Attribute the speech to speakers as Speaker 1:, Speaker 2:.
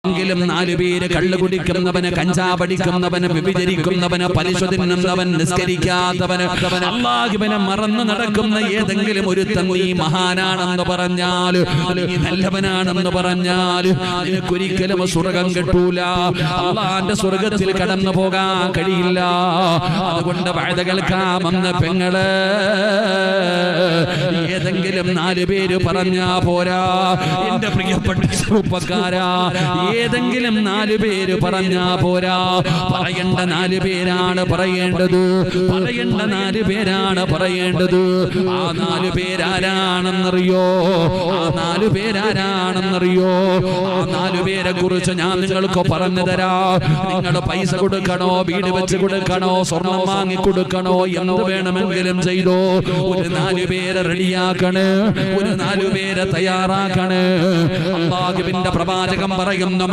Speaker 1: ഏതെങ്കിലും 4 പേര് കള്ളു കുടിക്കുന്നവന്, കഞ്ചാവടിക്കുന്നവന്, വ്യഭിചരിക്കുന്നവന്, പലിശ തിന്നുന്നവൻ, നിസ്കരിക്കാത്തവന്, അല്ലാഹുവിനെ മറന്നു നടക്കുന്ന ഏതെങ്കിലും ഒരുത്തൻ നീ മഹാനാണെന്ന് പറഞ്ഞാൽ, നീ നല്ലവനാണെന്ന് പറഞ്ഞാൽ നിനക്കൊരിക്കലും സ്വർഗം കിട്ടൂല. അല്ലാഹുവിന്റെ സ്വർഗത്തിൽ കടന്നു പോകാൻ കഴിയില്ല. അതുകൊണ്ട് വഅദ കേൾക്കാമെന്ന് പെങ്ങള് ഏതെങ്കിലും 4 പേര് പറഞ്ഞാ പോരാ. എന്റെ പ്രിയപ്പെട്ട ചെറുപ്പക്കാരാ, ഏതെങ്കിലും 4 പേര് പറഞ്ഞാ പോരാ. പറയേണ്ട 4 പേരാണ് പറയേണ്ടത്. പറയേണ്ട 4 പേരാണ് പറയേണ്ടത്. ആ 4 പേരാരാണെന്നറിയോ? ആ 4 പേരാരാണെന്നറിയോ? ആ 4 പേരെ കുറിച്ച് ഞാൻ നിങ്ങൾക്ക് പറഞ്ഞു തരാ. നിങ്ങൾ പൈസ കൊടുക്കണോ, വീട് വെച്ച് കൊടുക്കണോ, സ്വർണം വാങ്ങി കൊടുക്കണോ, എന്ത് വേണമെങ്കിലും ചെയ്തോ. ഒരു 4 പേരെ റെഡിയാക്കണേ, ഒരു 4 പേരെ തയ്യാറാക്കണേ. അല്ലാഹുവിന്റെ പ്രവാചകൻ പറയുന്നു,